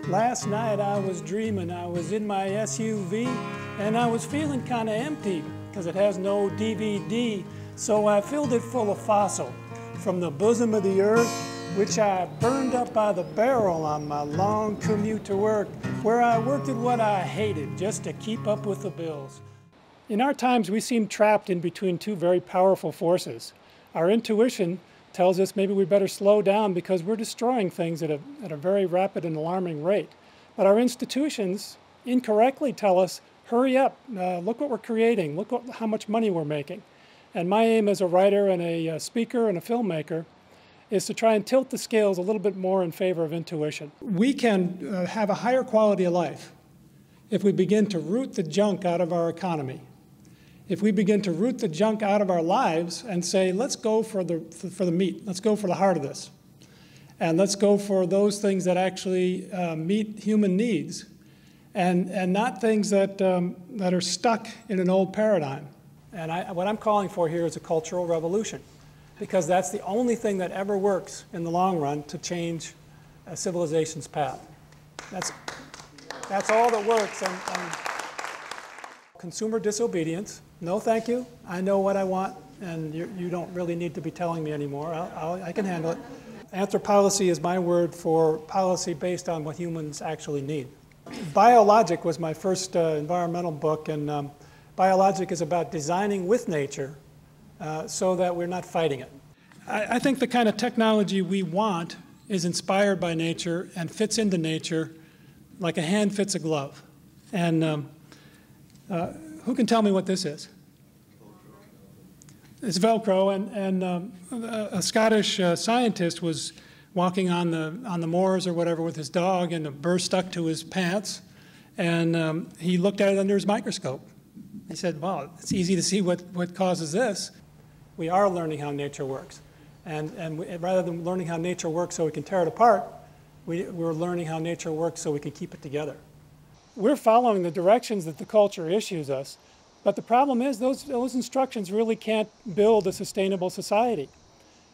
Last night I was dreaming, I was in my SUV, and I was feeling kind of empty because it has no DVD, so I filled it full of fossil from the bosom of the earth, which I burned up by the barrel on my long commute to work, where I worked at what I hated just to keep up with the bills. In our times, we seem trapped in between two very powerful forces. Our intuition tells us maybe we better slow down because we're destroying things at a very rapid and alarming rate. But our institutions incorrectly tell us, hurry up, look what we're creating, look how much money we're making. And my aim as a writer and a speaker and a filmmaker is to try and tilt the scales a little bit more in favor of intuition. We can have a higher quality of life if we begin to root the junk out of our economy. If we begin to root the junk out of our lives and say, let's go for the meat, let's go for the heart of this, and let's go for those things that actually meet human needs, and not things that are stuck in an old paradigm. And what I'm calling for here is a cultural revolution, because that's the only thing that ever works in the long run to change a civilization's path. That's all that works. And consumer disobedience, no thank you, I know what I want, and you don't really need to be telling me anymore, I can handle it. Anthropolicy is my word for policy based on what humans actually need. Biologic was my first environmental book, and Biologic is about designing with nature so that we're not fighting it. I think the kind of technology we want is inspired by nature and fits into nature like a hand fits a glove. And who can tell me what this is? It's Velcro, and a Scottish scientist was walking on the moors or whatever with his dog, and a burr stuck to his pants, and he looked at it under his microscope. He said, well, it's easy to see what causes this. We are learning how nature works, and rather than learning how nature works so we can tear it apart, we're learning how nature works so we can keep it together. We're following the directions that the culture issues us, but the problem is those instructions really can't build a sustainable society.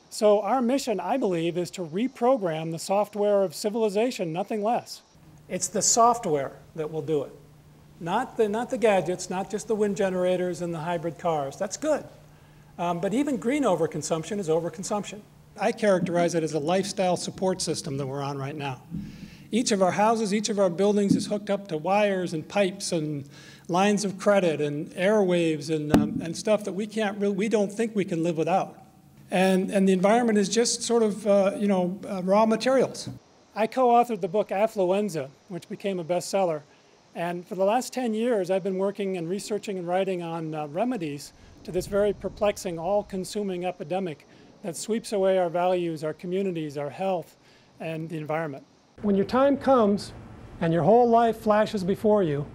So our mission, I believe, is to reprogram the software of civilization, nothing less. It's the software that will do it, not the gadgets, not just the wind generators and the hybrid cars. That's good. But even green overconsumption is overconsumption. I characterize it as a lifestyle support system that we're on right now. Each of our houses, each of our buildings is hooked up to wires and pipes and lines of credit and airwaves and stuff that we don't think we can live without. And the environment is just sort of, raw materials. I co-authored the book Affluenza, which became a bestseller. And for the last 10 years, I've been working and researching and writing on remedies to this very perplexing, all-consuming epidemic that sweeps away our values, our communities, our health, and the environment. When your time comes and your whole life flashes before you,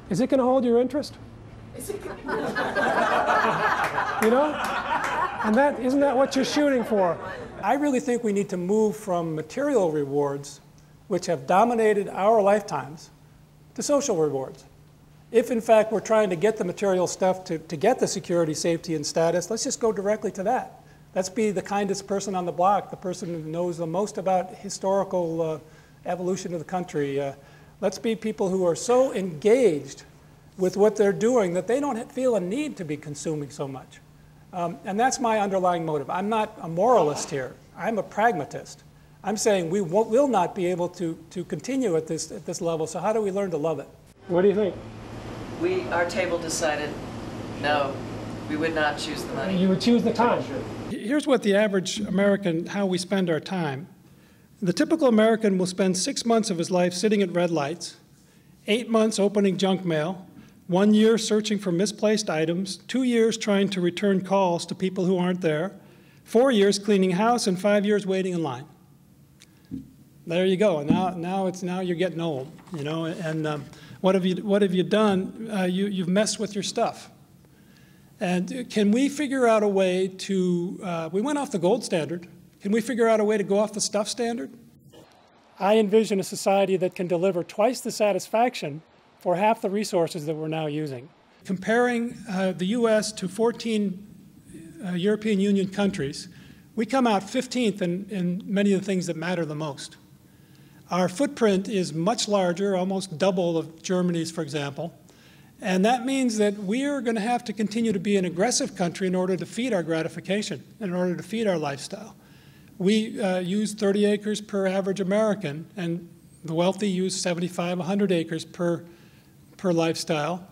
is it going to hold your interest? You know? And isn't that what you're shooting for? I really think we need to move from material rewards, which have dominated our lifetimes, to social rewards. If, in fact, we're trying to get the material stuff to get the security, safety, and status, let's just go directly to that. Let's be the kindest person on the block, the person who knows the most about historical evolution of the country. Let's be people who are so engaged with what they're doing that they don't feel a need to be consuming so much. And that's my underlying motive. I'm not a moralist here. I'm a pragmatist. I'm saying we will not be able to continue at this level, so how do we learn to love it? What do you think? Our table decided no, we would not choose the money. You would choose the time. Here's what the average American, how we spend our time. The typical American will spend 6 months of his life sitting at red lights, 8 months opening junk mail, 1 year searching for misplaced items, 2 years trying to return calls to people who aren't there, 4 years cleaning house, and 5 years waiting in line. There you go. Now you're getting old, you know. And what have you done? You've messed with your stuff. And can we figure out a way to? We went off the gold standard. Can we figure out a way to go off the stuff standard? I envision a society that can deliver twice the satisfaction for half the resources that we're now using. Comparing the U.S. to 14 European Union countries, we come out 15th in many of the things that matter the most. Our footprint is much larger, almost double of Germany's, for example. And that means that we are going to have to continue to be an aggressive country in order to feed our gratification, in order to feed our lifestyle. We use 30 acres per average American, and the wealthy use 75, 100 acres per lifestyle.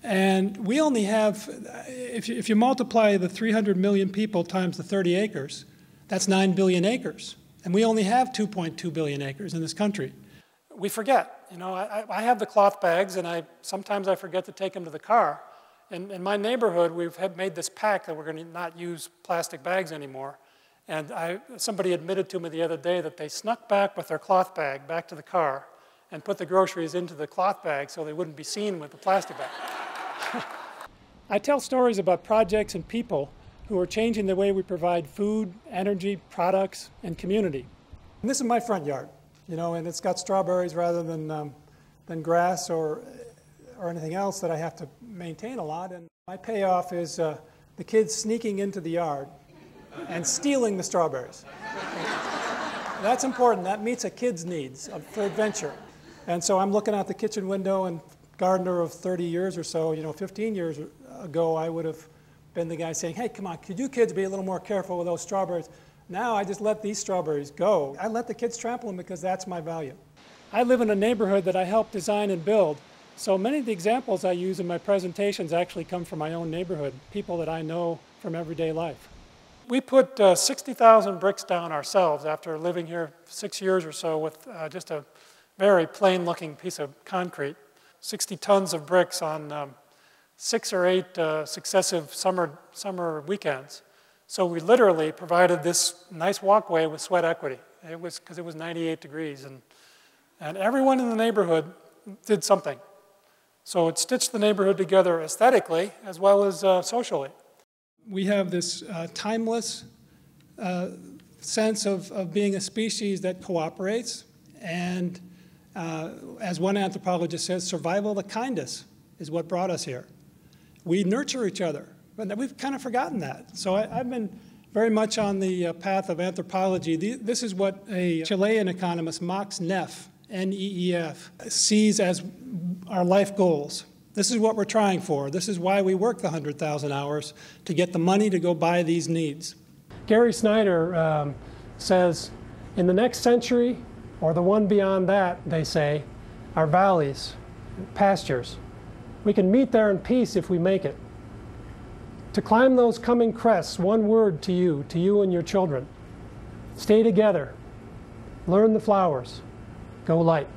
And we only have, if you multiply the 300 million people times the 30 acres, that's 9 billion acres. And we only have 2.2 billion acres in this country. We forget. You know, I have the cloth bags, and sometimes I forget to take them to the car. In my neighborhood, we've made this pact that we're going to not use plastic bags anymore. And somebody admitted to me the other day that they snuck back with their cloth bag back to the car and put the groceries into the cloth bag so they wouldn't be seen with the plastic bag. I tell stories about projects and people who are changing the way we provide food, energy, products, and community. And this is my front yard, you know, and it's got strawberries rather than grass or anything else that I have to maintain a lot. And my payoff is the kids sneaking into the yard and stealing the strawberries. That's important. That meets a kid's needs for adventure. And so I'm looking out the kitchen window, and gardener of 30 years or so, you know, 15 years ago, I would have been the guy saying, hey, come on, could you kids be a little more careful with those strawberries? Now I just let these strawberries go. I let the kids trample them because that's my value. I live in a neighborhood that I helped design and build, so many of the examples I use in my presentations actually come from my own neighborhood, people that I know from everyday life. We put 60,000 bricks down ourselves after living here 6 years or so with just a very plain-looking piece of concrete. 60 tons of bricks on 6 or 8 successive summer weekends. So we literally provided this nice walkway with sweat equity. It was because it was 98 degrees, and everyone in the neighborhood did something. So it stitched the neighborhood together aesthetically as well as socially. We have this timeless sense of being a species that cooperates, and as one anthropologist says, survival of the kindest is what brought us here. We nurture each other, but we've kind of forgotten that. So I've been very much on the path of anthropology. This is what a Chilean economist, Max Neff, N-E-E-F, sees as our life goals. This is what we're trying for. This is why we work the 100,000 hours, to get the money to go buy these needs. Gary Snyder says, in the next century, or the one beyond that, they say, are valleys, pastures. We can meet there in peace if we make it. To climb those coming crests, one word to you and your children. Stay together. Learn the flowers. Go light.